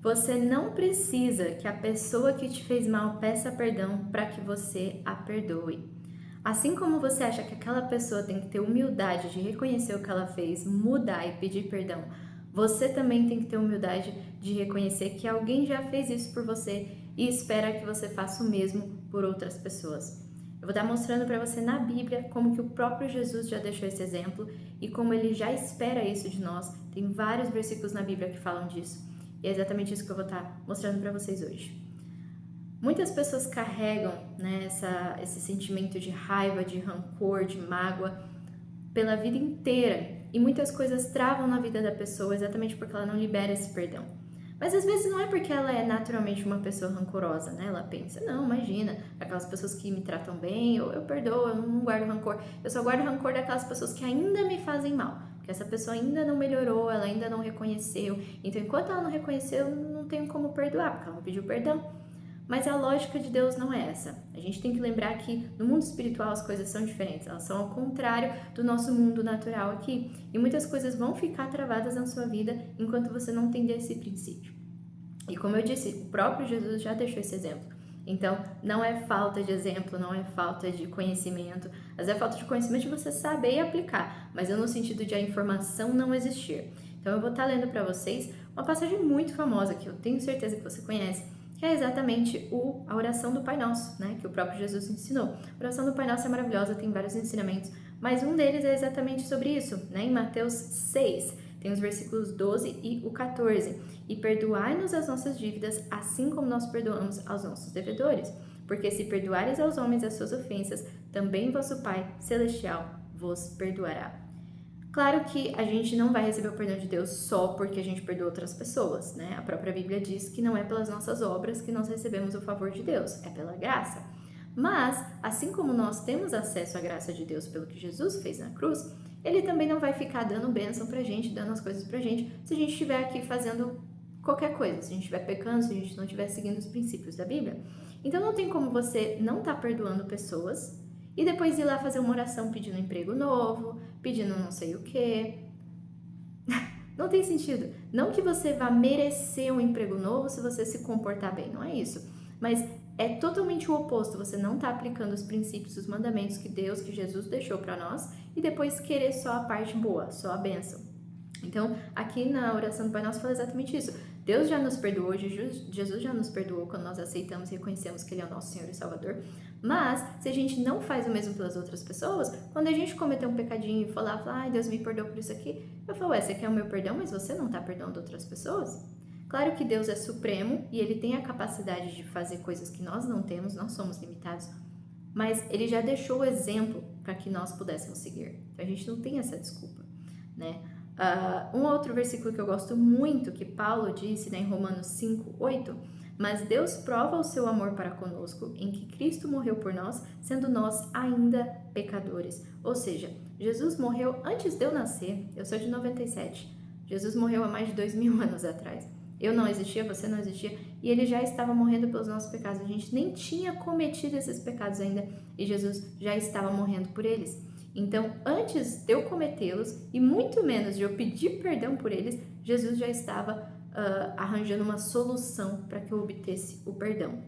Você não precisa que a pessoa que te fez mal peça perdão para que você a perdoe. Assim como você acha que aquela pessoa tem que ter humildade de reconhecer o que ela fez, mudar e pedir perdão, você também tem que ter humildade de reconhecer que alguém já fez isso por você e espera que você faça o mesmo por outras pessoas. Eu vou estar mostrando para você na Bíblia como que o próprio Jesus já deixou esse exemplo e como ele já espera isso de nós. Tem vários versículos na Bíblia que falam disso. E é exatamente isso que eu vou estar mostrando para vocês hoje. Muitas pessoas carregam, né, esse sentimento de raiva, de rancor, de mágoa pela vida inteira. E muitas coisas travam na vida da pessoa exatamente porque ela não libera esse perdão. Mas às vezes não é porque ela é naturalmente uma pessoa rancorosa, né? Ela pensa, não, imagina, aquelas pessoas que me tratam bem, eu perdoo, eu não guardo rancor. Eu só guardo rancor daquelas pessoas que ainda me fazem mal. Porque essa pessoa ainda não melhorou, ela ainda não reconheceu. Então, enquanto ela não reconheceu, eu não tenho como perdoar, porque ela não pediu perdão. Mas a lógica de Deus não é essa. A gente tem que lembrar que no mundo espiritual as coisas são diferentes, elas são ao contrário do nosso mundo natural aqui. E muitas coisas vão ficar travadas na sua vida enquanto você não entender esse princípio. E como eu disse, o próprio Jesus já deixou esse exemplo. Então, não é falta de exemplo, não é falta de conhecimento. Às vezes é falta de conhecimento de você saber e aplicar, mas não no sentido de a informação não existir. Então, eu vou estar lendo para vocês uma passagem muito famosa que eu tenho certeza que você conhece, que é exatamente a oração do Pai Nosso, né? Que o próprio Jesus ensinou. A oração do Pai Nosso é maravilhosa, tem vários ensinamentos, mas um deles é exatamente sobre isso, né? Em Mateus 6, tem os versículos 12 e o 14. E perdoai-nos as nossas dívidas, assim como nós perdoamos aos nossos devedores. Porque se perdoares aos homens as suas ofensas, também vosso Pai Celestial vos perdoará. Claro que a gente não vai receber o perdão de Deus só porque a gente perdoa outras pessoas, né? A própria Bíblia diz que não é pelas nossas obras que nós recebemos o favor de Deus, é pela graça. Mas, assim como nós temos acesso à graça de Deus pelo que Jesus fez na cruz, ele também não vai ficar dando bênção pra gente, dando as coisas pra gente, se a gente estiver aqui fazendo qualquer coisa, se a gente estiver pecando, se a gente não estiver seguindo os princípios da Bíblia. Então não tem como você não estar perdoando pessoas e depois ir lá fazer uma oração pedindo um emprego novo, pedindo não sei o quê. Não tem sentido. Não que você vá merecer um emprego novo se você se comportar bem, não é isso. Mas é totalmente o oposto, você não está aplicando os princípios, os mandamentos que Deus, que Jesus deixou para nós e depois querer só a parte boa, só a bênção. Então, aqui na oração do Pai Nosso fala exatamente isso. Deus já nos perdoou, Jesus já nos perdoou quando nós aceitamos e reconhecemos que Ele é o nosso Senhor e Salvador. Mas, se a gente não faz o mesmo pelas outras pessoas, quando a gente cometer um pecadinho e falar, ai, Deus me perdoou por isso aqui, eu falo, você quer o meu perdão, mas você não está perdoando outras pessoas? Claro que Deus é supremo e Ele tem a capacidade de fazer coisas que nós não temos, nós somos limitados, mas Ele já deixou o exemplo para que nós pudéssemos seguir. Então, a gente não tem essa desculpa, né? Um outro versículo que eu gosto muito, que Paulo disse, né, em Romanos 5, 8, mas Deus prova o seu amor para conosco em que Cristo morreu por nós, sendo nós ainda pecadores. Ou seja, Jesus morreu antes de eu nascer, eu sou de 97, Jesus morreu há mais de 2000 anos atrás. Eu não existia, você não existia, e ele já estava morrendo pelos nossos pecados. A gente nem tinha cometido esses pecados ainda, e Jesus já estava morrendo por eles. Então, antes de eu cometê-los, e muito menos de eu pedir perdão por eles, Jesus já estava arranjando uma solução para que eu obtesse o perdão.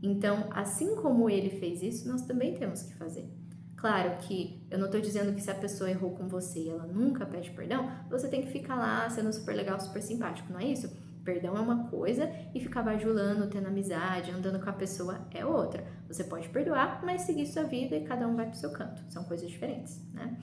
Então, assim como ele fez isso, nós também temos que fazer. Claro que eu não estou dizendo que se a pessoa errou com você e ela nunca pede perdão, você tem que ficar lá sendo super legal, super simpático, não é isso? Perdão é uma coisa e ficar bajulando, tendo amizade, andando com a pessoa é outra. Você pode perdoar, mas seguir sua vida e cada um vai pro seu canto. São coisas diferentes, né?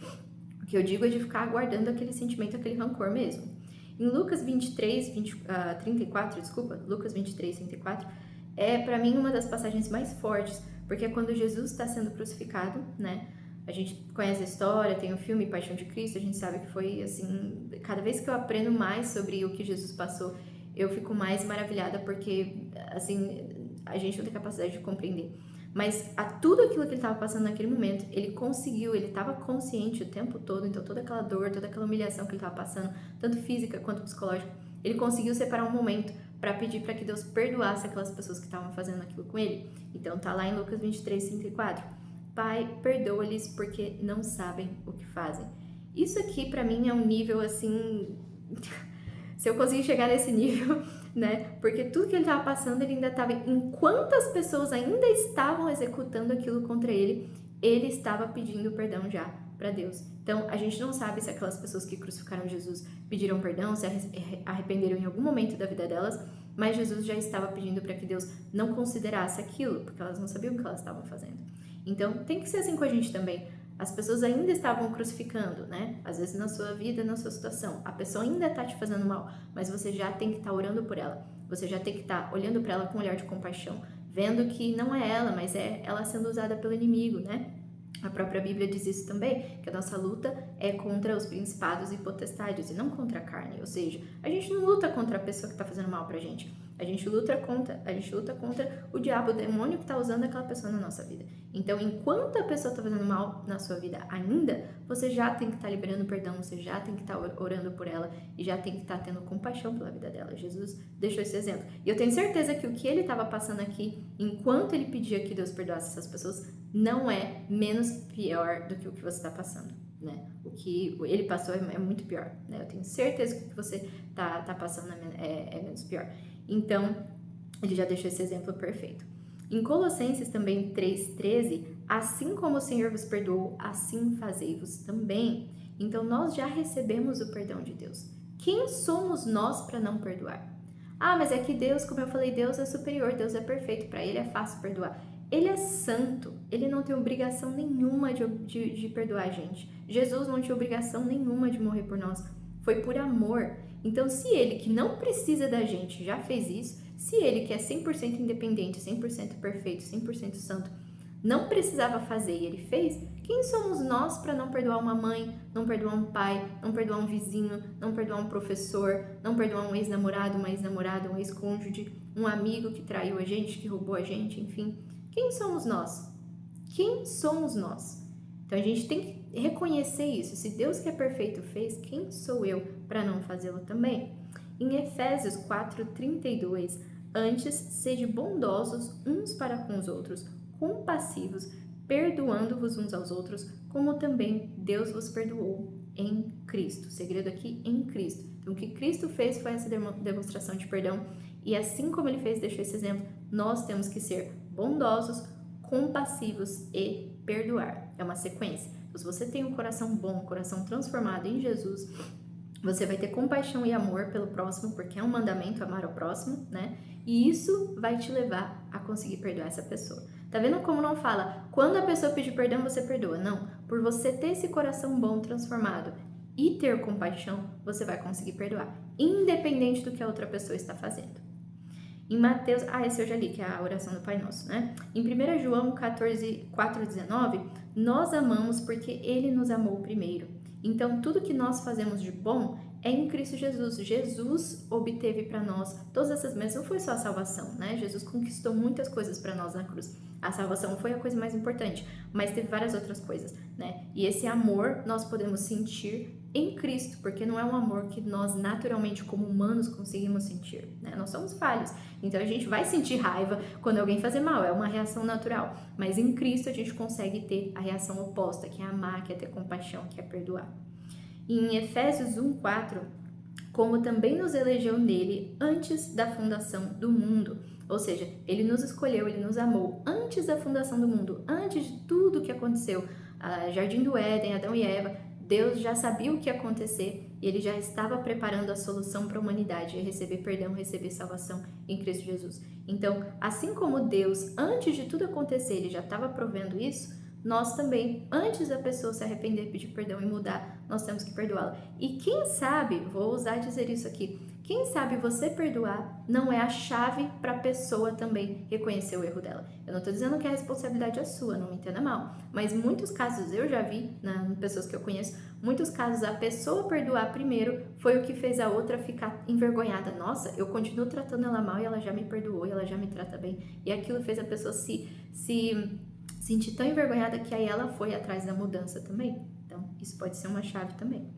O que eu digo é de ficar aguardando aquele sentimento, aquele rancor mesmo. Em Lucas 34, Lucas 23, 34, é para mim uma das passagens mais fortes, porque é quando Jesus está sendo crucificado, né? A gente conhece a história, tem o filme Paixão de Cristo, a gente sabe que foi assim, cada vez que eu aprendo mais sobre o que Jesus passou, eu fico mais maravilhada porque, assim, a gente não tem capacidade de compreender. Mas tudo aquilo que ele estava passando naquele momento, ele conseguiu, ele estava consciente o tempo todo, então toda aquela dor, toda aquela humilhação que ele estava passando, tanto física quanto psicológica, ele conseguiu separar um momento para pedir para que Deus perdoasse aquelas pessoas que estavam fazendo aquilo com ele. Então tá lá em Lucas 23, 34. Pai, perdoa-lhes porque não sabem o que fazem. Isso aqui para mim é um nível assim... Se eu conseguir chegar nesse nível, né? Porque tudo que ele estava passando, ele ainda estava, enquanto as pessoas ainda estavam executando aquilo contra ele, ele estava pedindo perdão já para Deus. Então, a gente não sabe se aquelas pessoas que crucificaram Jesus pediram perdão, se arrependeram em algum momento da vida delas, mas Jesus já estava pedindo para que Deus não considerasse aquilo, porque elas não sabiam o que elas estavam fazendo. Então, tem que ser assim com a gente também. As pessoas ainda estavam crucificando, né? Às vezes na sua vida, na sua situação. A pessoa ainda tá te fazendo mal, mas você já tem que estar orando por ela. Você já tem que estar olhando para ela com um olhar de compaixão, vendo que não é ela, mas é ela sendo usada pelo inimigo, né? A própria Bíblia diz isso também, que a nossa luta é contra os principados e potestades e não contra a carne. Ou seja, a gente não luta contra a pessoa que está fazendo mal pra gente. A gente luta contra o diabo, o demônio que está usando aquela pessoa na nossa vida. Então, enquanto a pessoa está fazendo mal na sua vida ainda, você já tem que estar liberando perdão, você já tem que estar orando por ela e já tem que estar tendo compaixão pela vida dela. Jesus deixou esse exemplo. E eu tenho certeza que o que ele estava passando aqui, enquanto ele pedia que Deus perdoasse essas pessoas, não é menos pior do que o que você está passando, né? O que ele passou é muito pior, né? Eu tenho certeza que o que você tá passando é menos pior. Então, ele já deixou esse exemplo perfeito. Em Colossenses também 3,13, assim como o Senhor vos perdoou, assim fazei-vos também. Então, nós já recebemos o perdão de Deus. Quem somos nós para não perdoar? Ah, mas é que Deus, como eu falei, Deus é superior, Deus é perfeito, para ele é fácil perdoar. Ele é santo, ele não tem obrigação nenhuma de perdoar a gente. Jesus não tinha obrigação nenhuma de morrer por nós, foi por amor. Então, se ele, que não precisa da gente, já fez isso, se ele, que é 100% independente, 100% perfeito, 100% santo, não precisava fazer e ele fez, quem somos nós para não perdoar uma mãe, não perdoar um pai, não perdoar um vizinho, não perdoar um professor, não perdoar um ex-namorado, uma ex-namorada, um ex-cônjuge, um amigo que traiu a gente, que roubou a gente, enfim. Quem somos nós? Quem somos nós? Então a gente tem que reconhecer isso. Se Deus que é perfeito fez, quem sou eu para não fazê-lo também? Em Efésios 4:32, antes sede bondosos uns para com os outros, compassivos, perdoando-vos uns aos outros, como também Deus vos perdoou em Cristo. O segredo aqui em Cristo. Então o que Cristo fez foi essa demonstração de perdão, e assim como ele fez, deixou esse exemplo, nós temos que ser bondosos, compassivos e perdoar. É uma sequência. Então, se você tem um coração bom, um coração transformado em Jesus, você vai ter compaixão e amor pelo próximo, porque é um mandamento amar o próximo, né? E isso vai te levar a conseguir perdoar essa pessoa. Tá vendo como não fala, quando a pessoa pedir perdão, você perdoa? Não. Por você ter esse coração bom, transformado e ter compaixão, você vai conseguir perdoar, independente do que a outra pessoa está fazendo. Em Mateus, esse eu já li, que é a oração do Pai Nosso, né? Em 1 João 4:19, nós amamos porque ele nos amou primeiro. Então, tudo que nós fazemos de bom é em Cristo Jesus. Jesus obteve para nós todas essas bênçãos. Não foi só a salvação, né? Jesus conquistou muitas coisas para nós na cruz. A salvação foi a coisa mais importante, mas teve várias outras coisas, né? E esse amor nós podemos sentir em Cristo, porque não é um amor que nós naturalmente como humanos conseguimos sentir, né? Nós somos falhos, então a gente vai sentir raiva quando alguém fazer mal, é uma reação natural, mas em Cristo a gente consegue ter a reação oposta, que é amar, que é ter compaixão, que é perdoar. E em Efésios 1:4, como também nos elegeu nele antes da fundação do mundo, ou seja, ele nos escolheu, ele nos amou antes da fundação do mundo, antes de tudo que aconteceu, Jardim do Éden, Adão e Eva. Deus já sabia o que ia acontecer e ele já estava preparando a solução para a humanidade, receber perdão, receber salvação em Cristo Jesus. Então, assim como Deus, antes de tudo acontecer, ele já estava provendo isso, nós também, antes da pessoa se arrepender, pedir perdão e mudar, nós temos que perdoá-la. E quem sabe, vou ousar dizer isso aqui, quem sabe você perdoar não é a chave para a pessoa também reconhecer o erro dela. Eu não estou dizendo que a responsabilidade é sua, não me entenda mal, mas muitos casos eu já vi, pessoas que eu conheço, muitos casos a pessoa perdoar primeiro foi o que fez a outra ficar envergonhada. Nossa, eu continuo tratando ela mal e ela já me perdoou e ela já me trata bem. E aquilo fez a pessoa se sentir tão envergonhada que aí ela foi atrás da mudança também. Então, isso pode ser uma chave também.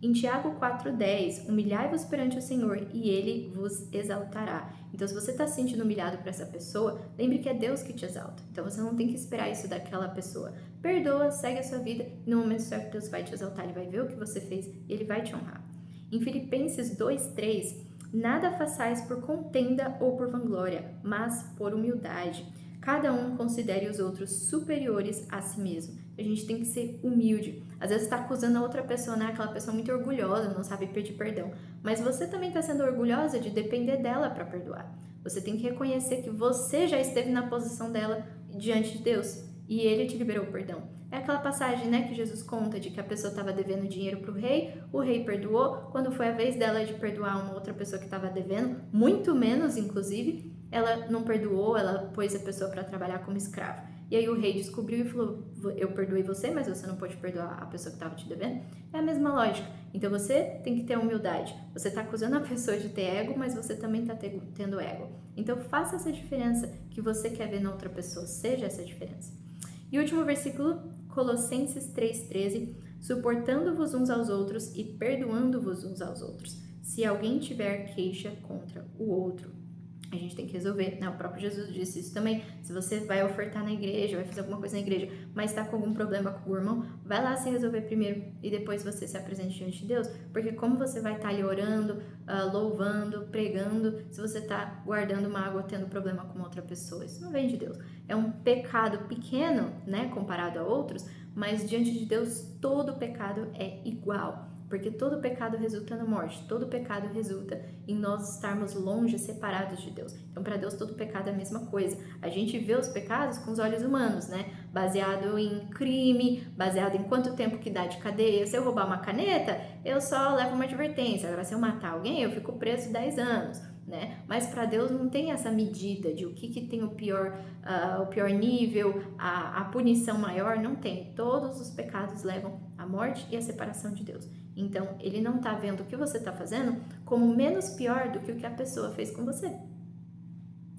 Em Tiago 4:10, humilhai-vos perante o Senhor e Ele vos exaltará. Então, se você está se sentindo humilhado por essa pessoa, lembre que é Deus que te exalta. Então, você não tem que esperar isso daquela pessoa. Perdoa, segue a sua vida e no momento certo Deus vai te exaltar. Ele vai ver o que você fez e Ele vai te honrar. Em Filipenses 2:3, nada façais por contenda ou por vanglória, mas por humildade. Cada um considere os outros superiores a si mesmo. A gente tem que ser humilde. Às vezes está acusando a outra pessoa, né? Aquela pessoa muito orgulhosa, não sabe pedir perdão. Mas você também está sendo orgulhosa de depender dela para perdoar. Você tem que reconhecer que você já esteve na posição dela diante de Deus e ele te liberou o perdão. É aquela passagem, né, que Jesus conta de que a pessoa estava devendo dinheiro para o rei perdoou. Quando foi a vez dela de perdoar uma outra pessoa que estava devendo, muito menos, inclusive, ela não perdoou, ela pôs a pessoa para trabalhar como escravo. E aí o rei descobriu e falou, eu perdoei você, mas você não pode perdoar a pessoa que estava te devendo. É a mesma lógica. Então você tem que ter humildade. Você está acusando a pessoa de ter ego, mas você também está tendo ego. Então faça essa diferença que você quer ver na outra pessoa, seja essa diferença. E o último versículo, Colossenses 3,13, suportando-vos uns aos outros e perdoando-vos uns aos outros, se alguém tiver queixa contra o outro. A gente tem que resolver, né? O próprio Jesus disse isso também. Se você vai ofertar na igreja, vai fazer alguma coisa na igreja, mas está com algum problema com o irmão, vai lá se resolver primeiro e depois você se apresente diante de Deus, porque como você vai estar ali orando, louvando, pregando, se você está guardando mágoa, tendo problema com outra pessoa? Isso não vem de Deus. É um pecado pequeno, né, comparado a outros, mas diante de Deus todo pecado é igual. Porque todo pecado resulta na morte, todo pecado resulta em nós estarmos longe, separados de Deus. Então, para Deus, todo pecado é a mesma coisa. A gente vê os pecados com os olhos humanos, né? Baseado em crime, baseado em quanto tempo que dá de cadeia. Se eu roubar uma caneta, eu só levo uma advertência. Agora, se eu matar alguém, eu fico preso 10 anos. Né? Mas para Deus não tem essa medida de o que tem o pior nível, a punição maior, não tem. Todos os pecados levam à morte e à separação de Deus. Então, ele não está vendo o que você está fazendo como menos pior do que o que a pessoa fez com você.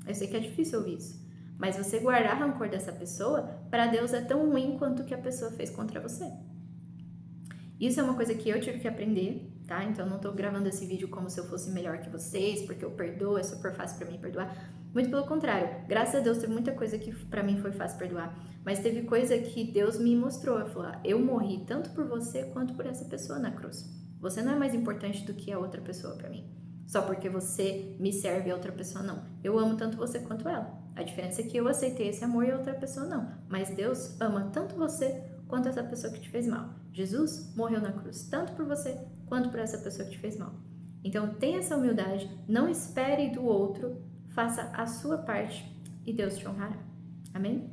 Eu sei que é difícil ouvir isso, mas você guardar rancor dessa pessoa, para Deus é tão ruim quanto o que a pessoa fez contra você. Isso é uma coisa que eu tive que aprender, tá? Então, eu não tô gravando esse vídeo como se eu fosse melhor que vocês, porque eu perdoo, é super fácil para mim perdoar. Muito pelo contrário, graças a Deus teve muita coisa que para mim foi fácil perdoar, mas teve coisa que Deus me mostrou. Eu falei, eu morri tanto por você quanto por essa pessoa na cruz. Você não é mais importante do que a outra pessoa para mim, só porque você me serve e a outra pessoa não. Eu amo tanto você quanto ela. A diferença é que eu aceitei esse amor e a outra pessoa não. Mas Deus ama tanto você quanto essa pessoa que te fez mal. Jesus morreu na cruz, tanto por você quanto por essa pessoa que te fez mal. Então, tenha essa humildade, não espere do outro, faça a sua parte e Deus te honrará. Amém?